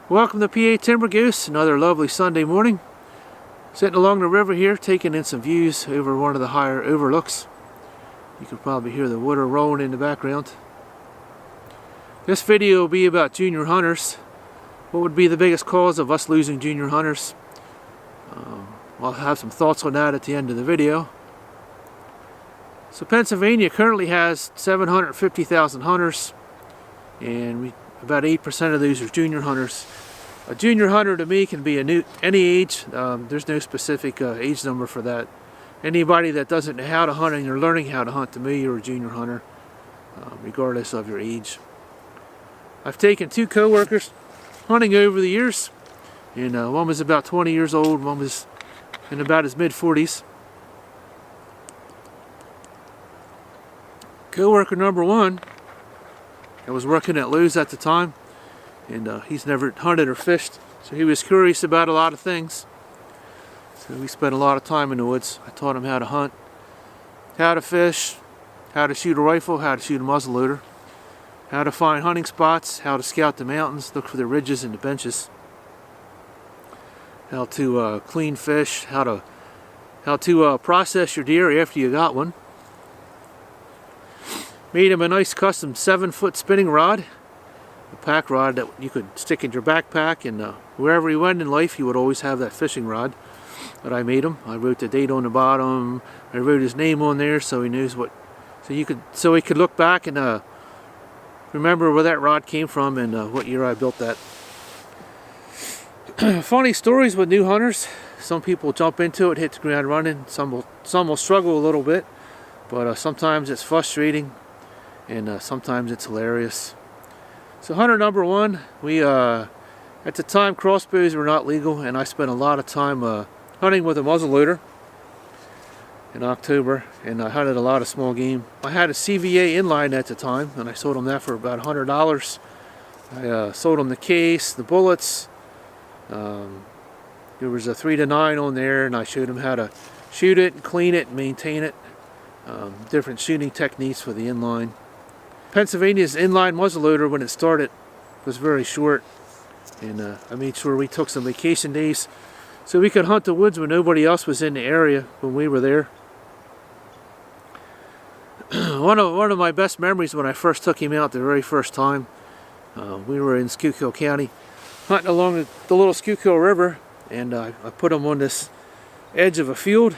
Welcome to PA Timber Goose, another lovely Sunday morning. Sitting along the river here, taking in some views over one of the higher overlooks. You can probably hear the water rolling in the background. This video will be about junior hunters. What would be the biggest cause of us losing junior hunters? I'll have some thoughts on that at the end of the video. So Pennsylvania currently has 750,000 hunters, and about 8% of those are junior hunters. A junior hunter to me can be any age. There's no specific age number for that. Anybody that doesn't know how to hunt and you're learning how to hunt, to me, you're a junior hunter, regardless of your age. I've taken two co-workers hunting over the years, and one was about 20 years old, one was in about his mid-40s. Co-worker number one, I was working at Lowe's at the time, and he's never hunted or fished, so he was curious about a lot of things. So we spent a lot of time in the woods. I taught him how to hunt, how to fish, how to shoot a rifle, how to shoot a muzzleloader, how to find hunting spots, how to scout the mountains, look for the ridges and the benches, how to clean fish, how to process your deer after you got one. Made him a nice custom 7-foot spinning rod, a pack rod that you could stick in your backpack, and wherever he went in life he would always have that fishing rod that I made him. I wrote the date on the bottom, I wrote his name on there so he knows what, so he could look back and remember where that rod came from and what year I built that. Funny stories with new hunters. Some people jump into it, hit the ground running. Some will struggle a little bit, but sometimes it's frustrating, and sometimes it's hilarious. So hunter number one, we at the time crossbows were not legal, and I spent a lot of time hunting with a muzzleloader in October, and I hunted a lot of small game. I had a CVA inline at the time, and I sold them that for about $100. I sold them the case, the bullets. There was a 3 to 9 on there, and I showed them how to shoot it and clean it and maintain it. Different shooting techniques for the inline. Pennsylvania's inline muzzleloader, when it started, was very short, and I made sure we took some vacation days so we could hunt the woods when nobody else was in the area when we were there. One of my best memories when I first took him out the very first time, we were in Schuylkill County hunting along the little Schuylkill River, and I put him on this edge of a field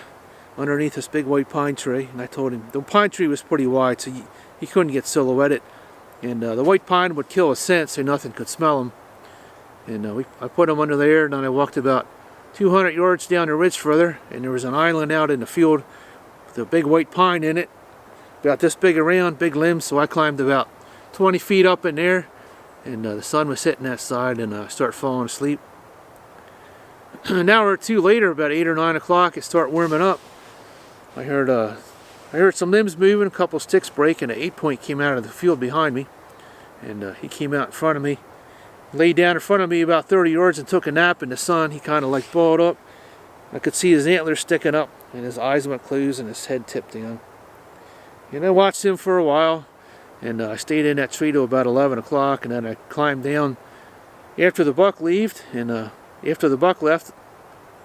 underneath this big white pine tree, and I told him the pine tree was pretty wide, so he couldn't get silhouetted, and the white pine would kill a scent so nothing could smell him. And I put him under there, and then I walked about 200 yards down the ridge further, and there was an island out in the field with a big white pine in it, about this big around, big limbs. So I climbed about 20 feet up in there, and the sun was hitting that side, and I started falling asleep. An hour or two later, about 8 or 9 o'clock, it started warming up. I heard some limbs moving, a couple sticks break, and an 8-point came out of the field behind me, and he came out in front of me, laid down in front of me about 30 yards and took a nap in the sun. He kind of like balled up. I could see his antlers sticking up, and his eyes went closed and his head tipped down. And I watched him for a while, and I stayed in that tree till about 11 o'clock, and then I climbed down after the buck left, and after the buck left,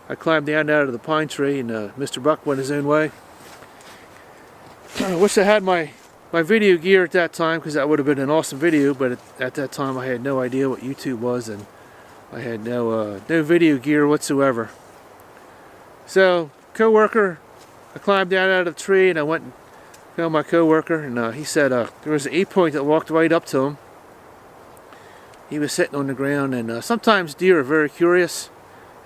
I climbed down out of the pine tree, and Mr. Buck went his own way. I wish I had my video gear at that time, because that would have been an awesome video, but at that time I had no idea what YouTube was, and I had no video gear whatsoever. So, co-worker, I climbed down out of the tree, and I went and found my co-worker, and he said there was an 8-point that walked right up to him. He was sitting on the ground, and sometimes deer are very curious,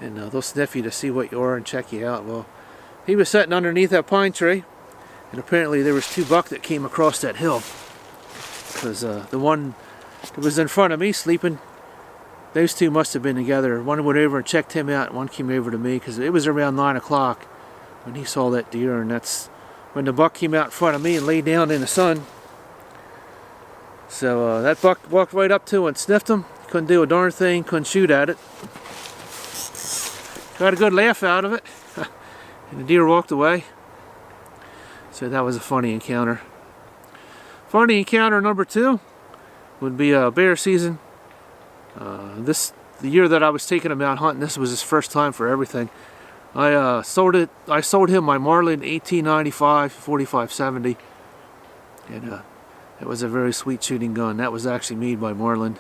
and they'll sniff you to see what you are and check you out. Well, he was sitting underneath that pine tree, and apparently there was 2 buck that came across that hill, because the one that was in front of me sleeping, those 2 must have been together. One went over and checked him out, and one came over to me, because it was around 9 o'clock when he saw that deer, and that's when the buck came out in front of me and laid down in the sun. So that buck walked right up to and sniffed him. Couldn't do a darn thing, couldn't shoot at it. Got a good laugh out of it, and the deer walked away. So that was a funny encounter. Funny encounter number 2 would be bear season. This the year that I was taking him out hunting, this was his first time for everything. I sold him my Marlin 1895 4570, and it was a very sweet shooting gun. That was actually made by Marlin,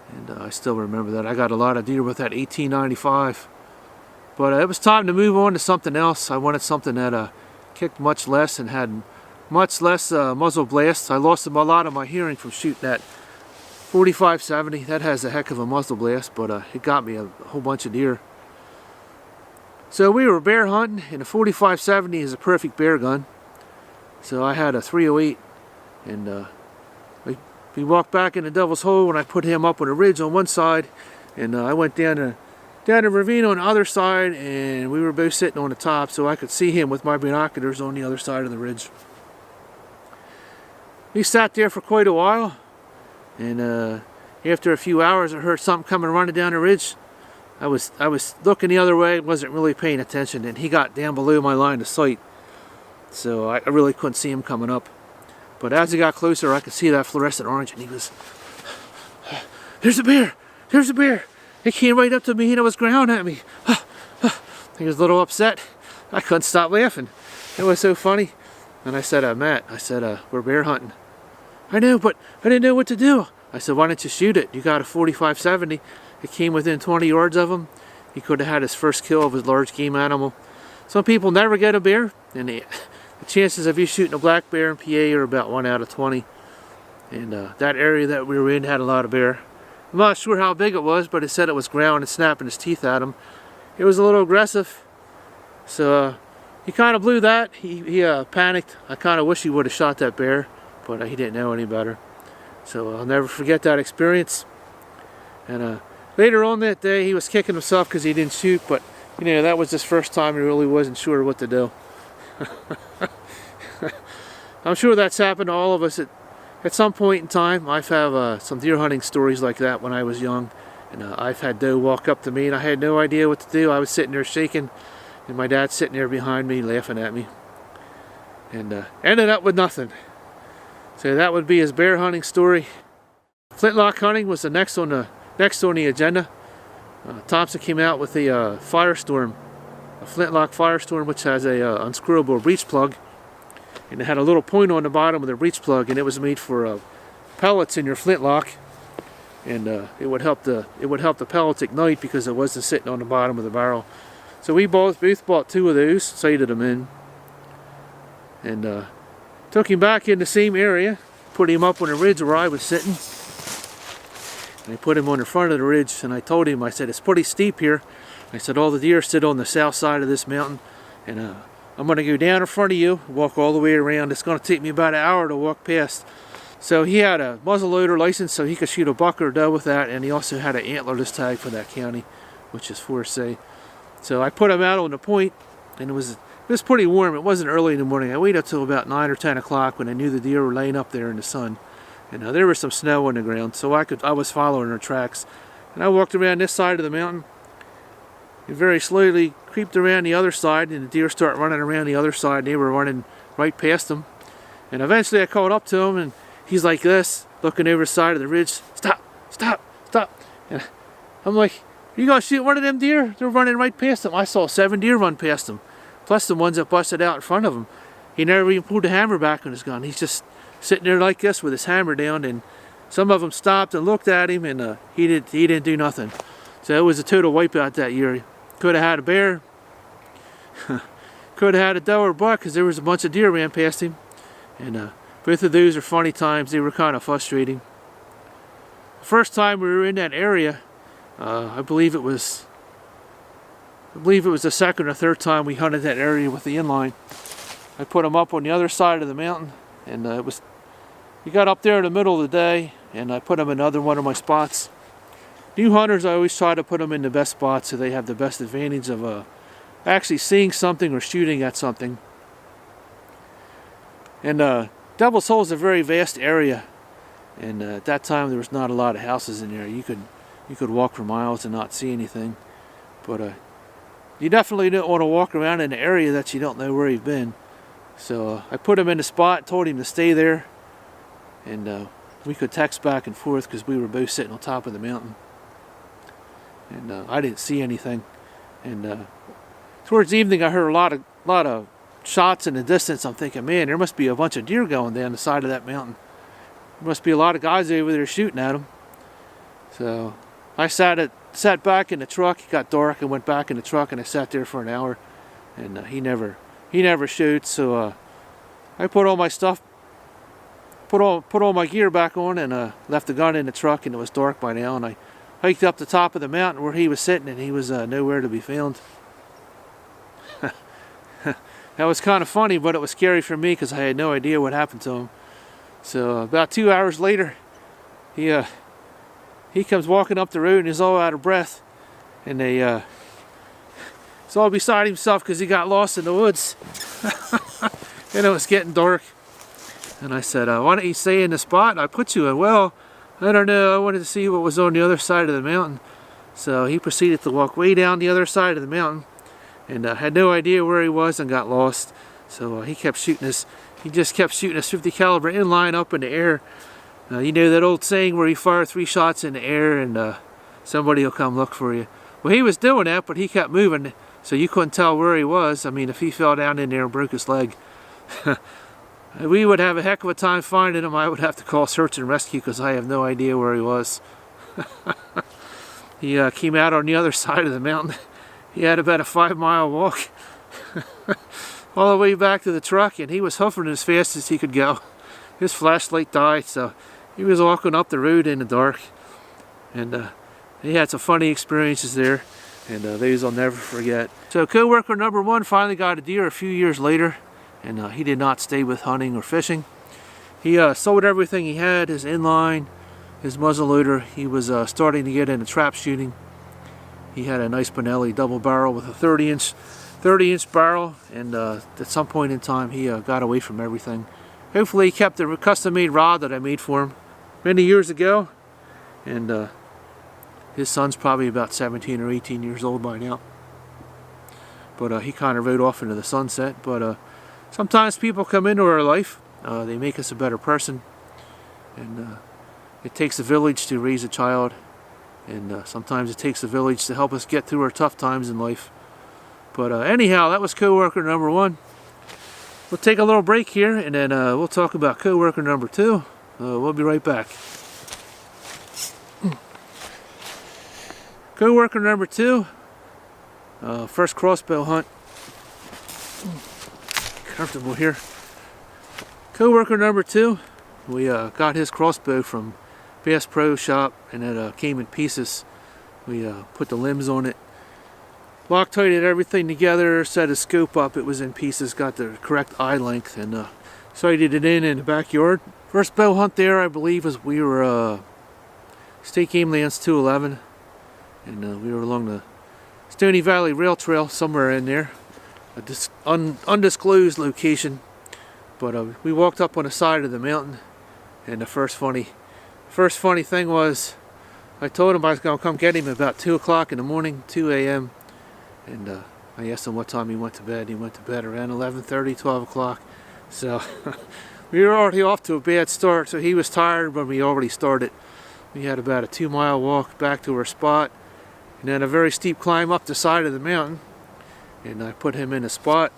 and I still remember that. I got a lot of deer with that 1895, but it was time to move on to something else. I wanted something that kicked much less and had much less muzzle blasts. I lost a lot of my hearing from shooting that 4570. That has a heck of a muzzle blast, but it got me a whole bunch of deer. So we were bear hunting, and the 4570 is a perfect bear gun. So I had a 308, and we walked back in the Devil's Hole, and I put him up on a ridge on one side, and I went down the ravine on the other side, and we were both sitting on the top, so I could see him with my binoculars on the other side of the ridge. We sat there for quite a while, and after a few hours, I heard something coming running down the ridge. I was looking the other way, wasn't really paying attention, and he got down below my line of sight, so I really couldn't see him coming up. But as he got closer, I could see that fluorescent orange, and he was, "There's a bear! There's a bear!" He came right up to me, and it was growling at me. He was a little upset. I couldn't stop laughing. It was so funny. And I said, Matt, we're bear hunting. "I know, but I didn't know what to do." I said, "Why don't you shoot it? You got a 4570. It came within 20 yards of him. He could have had his first kill of his large game animal. Some people never get a bear, and the chances of you shooting a black bear in PA are about 1 out of 20. And that area that we were in had a lot of bear. I'm not sure how big it was, but it said it was growling and snapping his teeth at him. It was a little aggressive, so he kind of blew that. He panicked. I kind of wish he would have shot that bear, but he didn't know any better. So I'll never forget that experience. And later on that day, he was kicking himself because he didn't shoot, but you know, that was his first time. He really wasn't sure what to do. I'm sure that's happened to all of us at some point in time. I've had some deer hunting stories like that when I was young, and I've had doe walk up to me and I had no idea what to do. I was sitting there shaking, and my dad's sitting there behind me laughing at me, and ended up with nothing. So that would be his bear hunting story. Flintlock hunting was the next on the agenda. Thompson came out with the Firestorm, a Flintlock Firestorm, which has a unscrewable breech plug, and it had a little point on the bottom of the breech plug, and it was made for pellets in your flintlock, and it would help the pellets ignite because it wasn't sitting on the bottom of the barrel. So we both bought 2 of those, sighted them in, and took him back in the same area, put him up on the ridge where I was sitting, and I put him on the front of the ridge, and I told him, I said, "It's pretty steep here." I said, "All the deer sit on the south side of this mountain, and I'm going to go down in front of you, walk all the way around. It's going to take me about an hour to walk past." So he had a muzzleloader license, so he could shoot a buck or doe with that, and he also had an antlerless tag for that county, which is 4C. So I put him out on the point, and it was pretty warm. It wasn't early in the morning. I waited until about 9 or 10 o'clock when I knew the deer were laying up there in the sun, and there was some snow on the ground, so I was following their tracks, and I walked around this side of the mountain. He very slowly creeped around the other side, and the deer started running around the other side. They were running right past him, and eventually I called up to him, and he's like this, looking over the side of the ridge. "Stop, stop, stop." And I'm like, "Are you gonna shoot one of them deer? They're running right past him." I saw 7 deer run past him, plus the ones that busted out in front of him. He never even pulled the hammer back on his gun. He's just sitting there like this with his hammer down, and some of them stopped and looked at him, and he didn't do nothing. So it was a total wipeout that year. Could have had a bear, could have had a doe or buck, because there was a bunch of deer ran past him, and both of those are funny times. They were kind of frustrating. The first time we were in that area, I believe it was the second or third time we hunted that area with the inline. I put him up on the other side of the mountain, and we got up there in the middle of the day, and I put him in another one of my spots. New hunters, I always try to put them in the best spots so they have the best advantage of actually seeing something or shooting at something. And Devil's Hole is a very vast area, and at that time there was not a lot of houses in there. You could walk for miles and not see anything, but you definitely don't want to walk around in an area that you don't know where you've been. So I put him in the spot, told him to stay there, and we could text back and forth because we were both sitting on top of the mountain. and I didn't see anything. And towards the evening, I heard a lot of shots in the distance. I'm thinking, man, there must be a bunch of deer going down the side of that mountain. There must be a lot of guys over there shooting at them. So I sat back in the truck. It got dark. I went back in the truck and I sat there for an hour, and he never shoots. So I put all my stuff, put all my gear back on, and left the gun in the truck. And it was dark by now. And I hiked up the top of the mountain where he was sitting, and he was nowhere to be found. That was kind of funny, but it was scary for me because I had no idea what happened to him. So about 2 hours later, he comes walking up the road and he's all out of breath, and he's all beside himself because he got lost in the woods. And it was getting dark. And I said, why don't you stay in the spot I put you in? Well, I don't know, I wanted to see what was on the other side of the mountain. So he proceeded to walk way down the other side of the mountain, and had no idea where he was and got lost. So he kept shooting he just kept shooting his .50 caliber inline up in the air. You know that old saying where you fire 3 shots in the air and somebody will come look for you. Well, he was doing that, but he kept moving, so you couldn't tell where he was. I mean, if he fell down in there and broke his leg, we would have a heck of a time finding him. I would have to call search and rescue because I have no idea where he was. He came out on the other side of the mountain. He had about a 5-mile walk all the way back to the truck, and he was hoofing as fast as he could go. His flashlight died, so he was walking up the road in the dark. And he had some funny experiences there, and those I'll never forget. So coworker number 1 finally got a deer a few years later, and he did not stay with hunting or fishing. He sold everything he had, his inline, his muzzleloader. He was starting to get into trap shooting. He had a nice Benelli double barrel with a 30-inch barrel, and at some point in time he got away from everything. Hopefully he kept the custom-made rod that I made for him many years ago, and his son's probably about 17 or 18 years old by now. But he kind of rode off into the sunset. But sometimes people come into our life, they make us a better person, and it takes a village to raise a child. And sometimes it takes a village to help us get through our tough times in life. But anyhow, that was coworker number 1. We'll take a little break here, and then we'll talk about coworker number 2. We'll be right back. Coworker number 2, first crossbow hunt. Comfortable here. Coworker number 2, we got his crossbow from Bass Pro Shop, and it came in pieces. We put the limbs on it, Loctited everything together, set a scope up. It was in pieces, got the correct eye length, and sighted it in the backyard. First bow hunt there, I believe, was we were State Game Lands 211, and we were along the Stony Valley Rail Trail, somewhere in there, a undisclosed location. But we walked up on the side of the mountain, and the first funny thing was, I told him I was going to come get him about 2 o'clock in the morning, 2 a.m. And I asked him what time he went to bed. He went to bed around 11:30, 12 o'clock. So we were already off to a bad start. So he was tired when we already started. We had about a 2-mile walk back to our spot, and then a very steep climb up the side of the mountain. And I put him in a spot,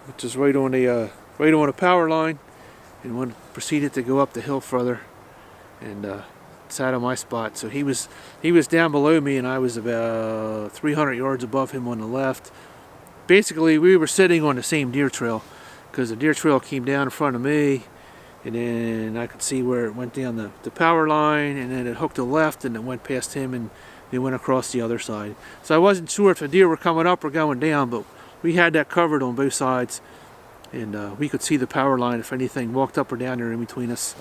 which is right on a power line, and proceeded to go up the hill further, and sat on my spot. So he was down below me, and I was about 300 yards above him on the left. Basically, we were sitting on the same deer trail, because the deer trail came down in front of me, and then I could see where it went down the power line, and then it hooked to the left, and it went past him, and they went across the other side. So I wasn't sure if the deer were coming up or going down, but we had that covered on both sides, and we could see the power line if anything walked up or down there in between us.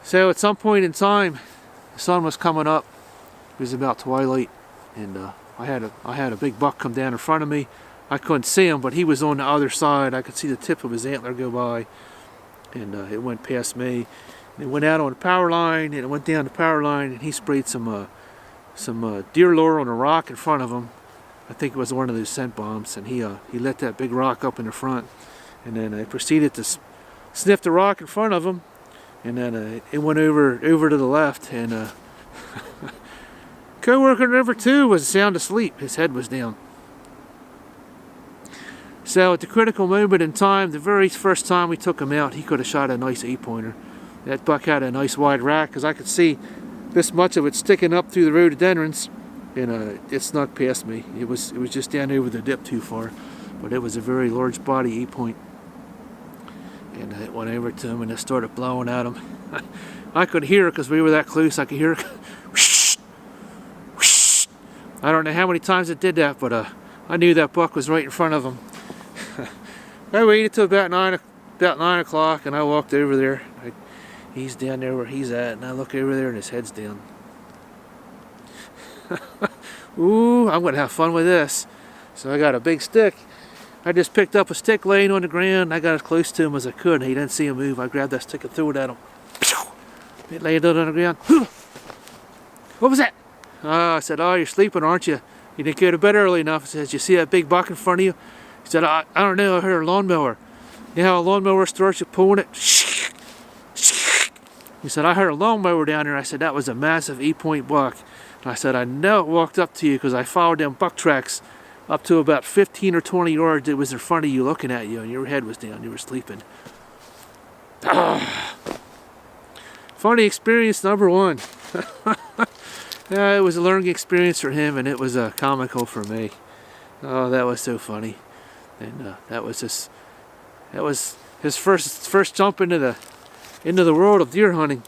So at some point in time, the sun was coming up. It was about twilight, and I had a big buck come down in front of me. I couldn't see him, but he was on the other side. I could see the tip of his antler go by, and it went past me. And it went out on the power line, and it went down the power line, and he sprayed some deer lure on a rock in front of him. I think it was one of those scent bombs, and he lit that big rock up in the front, and then I proceeded to sniff the rock in front of him. And then it went over to the left, and Co-worker number 2 was sound asleep. His head was down. So at the critical moment in time, the very first time we took him out, he could have shot a nice 8-pointer. That buck had a nice wide rack, because I could see this much of it sticking up through the rhododendrons, and it snuck past me. It was just down over the dip too far, but it was a very large body 8-point. And it went over to him, and it started blowing at him. I could hear it because we were that close. I could hear it. Whoosh, whoosh. I don't know how many times it did that, but I knew that buck was right in front of him. I waited till about 9 o'clock, and I walked over there. He's down there where he's at, and I look over there, and his head's down. Ooh, I'm going to have fun with this. So I got a big stick. I just picked up a stick laying on the ground. I got as close to him as I could, and he didn't see him move. I grabbed that stick and threw it at him. It laid on the ground. What was that? I said, oh, you're sleeping, aren't you? You didn't go to bed early enough. He says, you see that big buck in front of you? He said, I don't know, I heard a lawnmower. You know how a lawnmower starts, you pulling it? He said, I heard a lawnmower down there. I said, that was a massive 8-point buck. And I said, I know it walked up to you because I followed them buck tracks up to about 15 or 20 yards. It was in front of you looking at you, and your head was down. You were sleeping. Funny experience number 1. It was a learning experience for him, and it was comical for me. Oh, that was so funny. And that was his first jump into the world of deer hunting.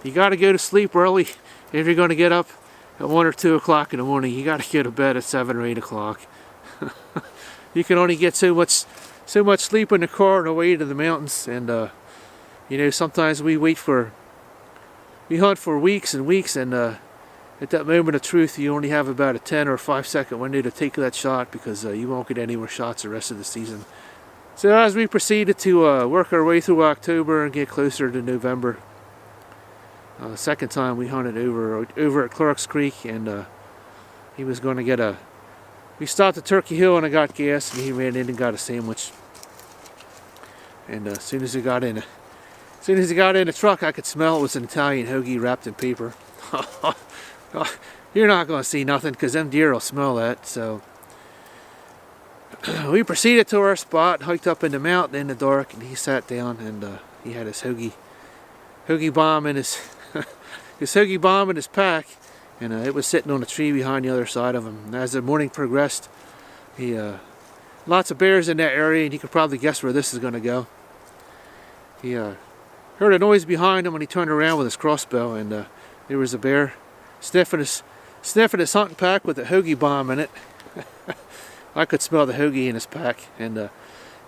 You got to go to sleep early if you're going to get up at 1 or 2 o'clock in the morning. You got to go to bed at 7 or 8 o'clock. You can only get so much sleep in the car on the way to the mountains, and you know, sometimes we hunt for weeks and weeks, and at that moment of truth, you only have about a 10 or 5-second window to take that shot, because you won't get any more shots the rest of the season. So as we proceeded to work our way through October and get closer to November, the second time we hunted over at Clark's Creek, and he was going to get we stopped at Turkey Hill, and I got gas, and he ran in and got a sandwich. And as soon as he got in the truck, I could smell it was an Italian hoagie wrapped in paper. You're not going to see nothing, because them deer will smell that. So we proceeded to our spot, hiked up in the mountain in the dark, and he sat down, and he had his hoagie bomb in his hoagie bomb in his pack, and it was sitting on a tree behind the other side of him. And as the morning progressed, lots of bears in that area, and you could probably guess where this is going to go. He heard a noise behind him, and he turned around with his crossbow, and there was a bear sniffing his hunting pack with a hoagie bomb in it. I could smell the hoagie in his pack, and you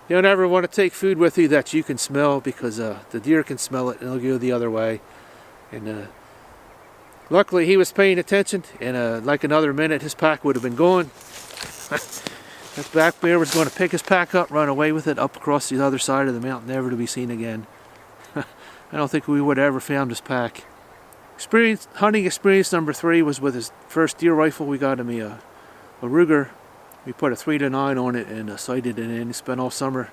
don't ever want to take food with you that you can smell, because the deer can smell it and they'll go the other way. And luckily he was paying attention, and like another minute his pack would have been gone. That black bear was going to pick his pack up, run away with it up across the other side of the mountain, never to be seen again. I don't think we would have ever found his pack. Hunting experience number 3 was with his first deer rifle. We got him a Ruger. We put a 3-9 on it and sighted it in. He spent all summer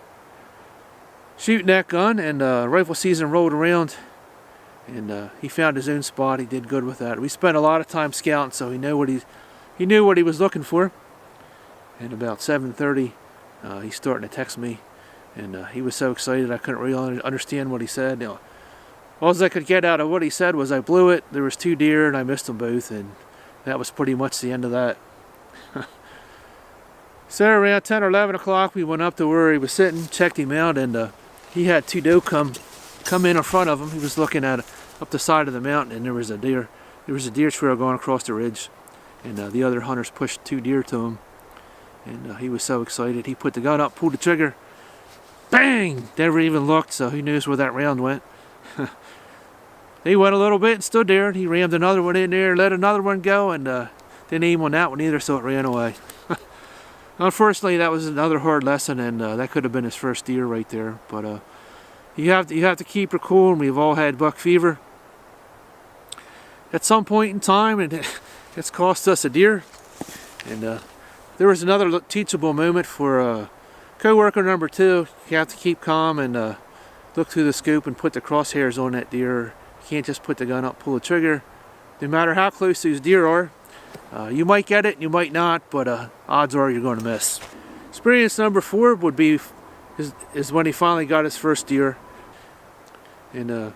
shooting that gun, and rifle season rolled around, and he found his own spot. He did good with that. We spent a lot of time scouting, so he knew what he was looking for. And about 7:30, he's starting to text me, and he was so excited I couldn't really understand what he said. All I could get out of what he said was, I blew it, there was 2 deer, and I missed them both, and that was pretty much the end of that. So around 10 or 11 o'clock, we went up to where he was sitting, checked him out, and he had 2 doe come in front of him. He was looking at up the side of the mountain, and there was a deer trail going across the ridge, and the other hunters pushed 2 deer to him, and he was so excited. He put the gun up, pulled the trigger, bang! Never even looked, so who knows where that round went. He went a little bit and stood there, and he rammed another one in there, let another one go, and didn't aim on that one either, so it ran away. Unfortunately, that was another hard lesson, and that could have been his first deer right there. But you have to keep her cool, and we've all had buck fever at some point in time, and it's cost us a deer. And there was another teachable moment for co-worker number 2. You have to keep calm and look through the scope and put the crosshairs on that deer. You can't just put the gun up, pull the trigger. No matter how close these deer are, You might get it, you might not, but odds are you're going to miss. Experience number 4 would be is when he finally got his first deer. And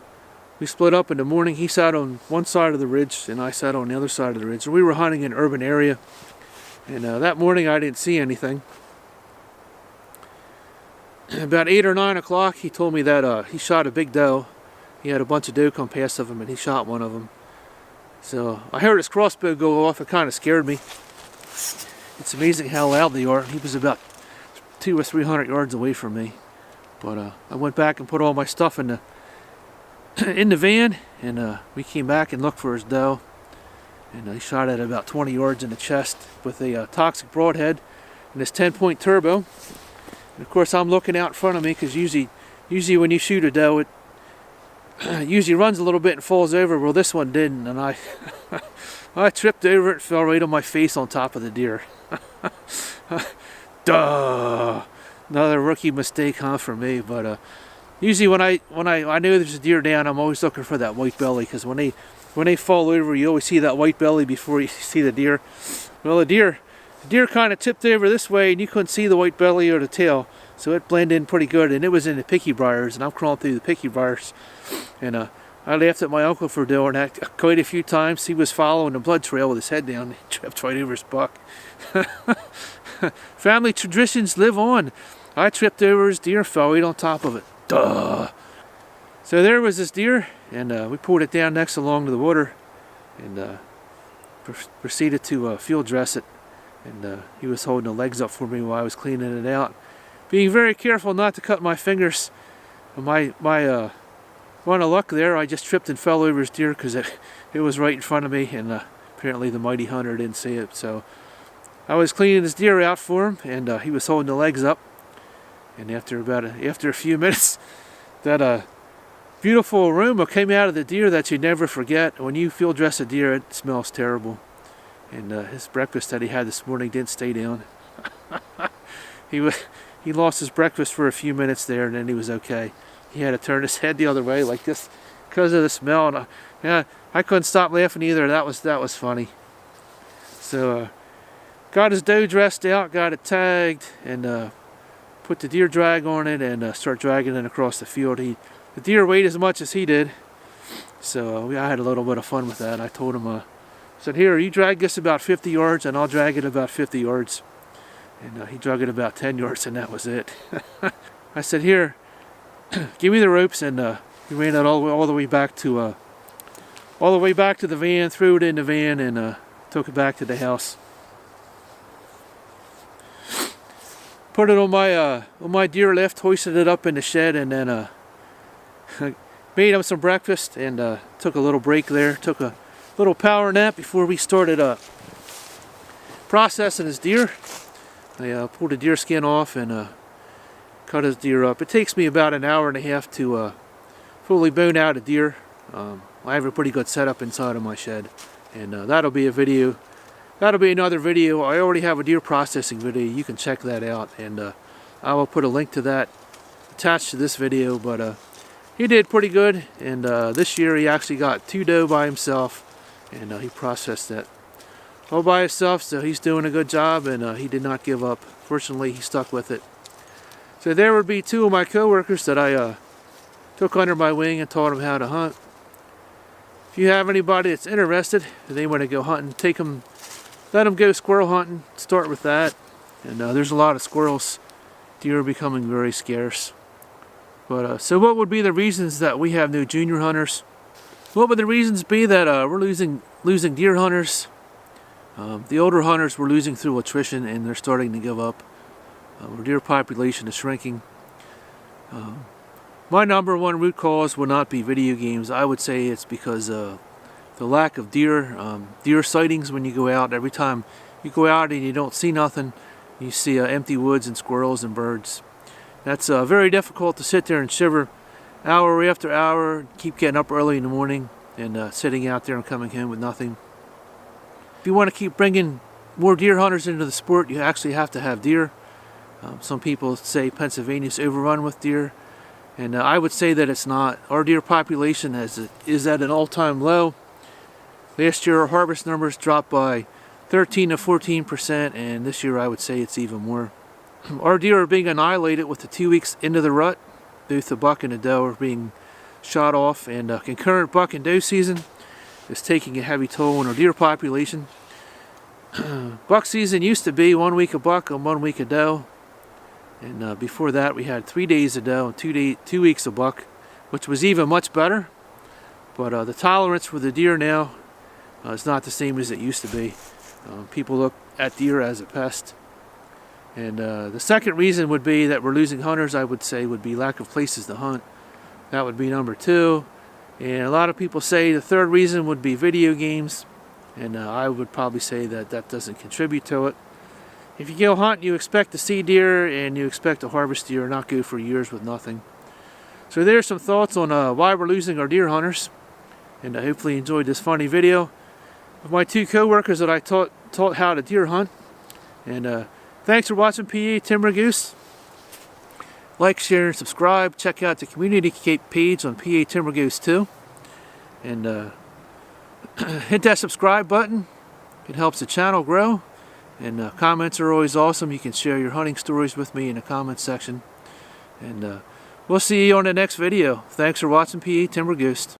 we split up in the morning. He sat on one side of the ridge and I sat on the other side of the ridge. And we were hunting in an urban area. And that morning I didn't see anything. About 8 or 9 o'clock he told me that he shot a big doe. He had a bunch of doe come past of him and he shot one of them. So I heard his crossbow go off. It kind of scared me. It's amazing how loud they are. He was about 200 or 300 yards away from me. But I went back and put all my stuff in the van, and we came back and looked for his doe. And he shot at about 20 yards in the chest with a toxic broadhead and his 10-point turbo. And of course I'm looking out in front of me because usually when you shoot a doe it usually runs a little bit and falls over. Well, this one didn't, and I tripped over it and fell right on my face on top of the deer. Duh! Another rookie mistake, huh, for me. But usually when I know there's a deer down, I'm always looking for that white belly, because when they fall over, you always see that white belly before you see the deer. Well, the deer kind of tipped over this way, and you couldn't see the white belly or the tail, so it blended in pretty good. And it was in the picky briars, and I'm crawling through the picky briars, and I laughed at my uncle for doing that quite a few times. He was following the blood trail with his head down. He tripped right over his buck. Family traditions live on. I tripped over his deer, fell right on top of it. Duh! So there was this deer, and we pulled it down next along to the water, and proceeded to field dress it. And he was holding the legs up for me while I was cleaning it out, being very careful not to cut my fingers. My run of luck there, I just tripped and fell over his deer because it was right in front of me, and apparently the mighty hunter didn't see it. So I was cleaning his deer out for him, and he was holding the legs up. And after a few minutes, that beautiful aroma came out of the deer that you never forget. When you field dress a deer, it smells terrible. And his breakfast that he had this morning didn't stay down. He lost his breakfast for a few minutes there, and then he was okay. He had to turn his head the other way like this because of the smell. And I couldn't stop laughing either. That was funny. So got his doe dressed out, got it tagged, and put the deer drag on it, and start dragging it across the field. The deer weighed as much as he did, so I had a little bit of fun with that. I told him, I said, "Here, you drag this about 50 yards, and I'll drag it about 50 yards." And he drug it about 10 yards, and that was it. I said, "Here, give me the ropes," and he ran it all the way back to the van, threw it in the van, and took it back to the house. Put it on my deer lift, hoisted it up in the shed, and then made him some breakfast, and took a little break there. Took a little power nap before we started processing his deer. I pulled the deer skin off and cut his deer up. It takes me about an hour and a half to fully bone out a deer. I have a pretty good setup inside of my shed, and that'll be a video. That'll be another video. I already have a deer processing video. You can check that out, and I will put a link to that attached to this video. But he did pretty good, and this year he actually got 2 doe by himself, and he processed that all by himself, so he's doing a good job, and he did not give up. Fortunately, he stuck with it. So there would be 2 of my co-workers that I took under my wing and taught them how to hunt. If you have anybody that's interested and they want to go hunting, let them go squirrel hunting. Start with that. And there's a lot of squirrels. Deer are becoming very scarce. But so what would be the reasons that we have no junior hunters? What would the reasons be that we're losing deer hunters? The older hunters we're losing through attrition, and they're starting to give up. Our deer population is shrinking. My number one root cause will not be video games. I would say it's because the lack of deer sightings when you go out. Every time you go out and you don't see nothing, you see empty woods and squirrels and birds. That's very difficult to sit there and shiver hour after hour, keep getting up early in the morning and sitting out there and coming home with nothing. If you want to keep bringing more deer hunters into the sport, you actually have to have deer. Some people say Pennsylvania's overrun with deer, and I would say that it's not. Our deer population is at an all-time low. Last year our harvest numbers dropped by 13 to 14%, and this year I would say it's even more. Our deer are being annihilated with the 2 weeks into the rut. Both the buck and the doe are being shot off, and concurrent buck and doe season is taking a heavy toll on our deer population. Buck season used to be 1 week of buck and 1 week of doe, and before that we had 3 days of doe and 2 weeks of buck, which was even much better. But the tolerance for the deer now is not the same as it used to be. People look at deer as a pest. And the second reason would be that we're losing hunters, I would say, would be lack of places to hunt. That would be number 2. And a lot of people say the third reason would be video games. And I would probably say that that doesn't contribute to it. If you go hunt, you expect to see deer and you expect to harvest deer, not go for years with nothing. So there's some thoughts on why we're losing our deer hunters. And I hopefully you enjoyed this funny video of my 2 co-workers that I taught how to deer hunt. And thanks for watching PA Timber Goose. Like, share, and subscribe. Check out the community page on PA Timber Goose too. And hit that subscribe button. It helps the channel grow. And comments are always awesome. You can share your hunting stories with me in the comments section. And we'll see you on the next video. Thanks for watching PA Timber Goose.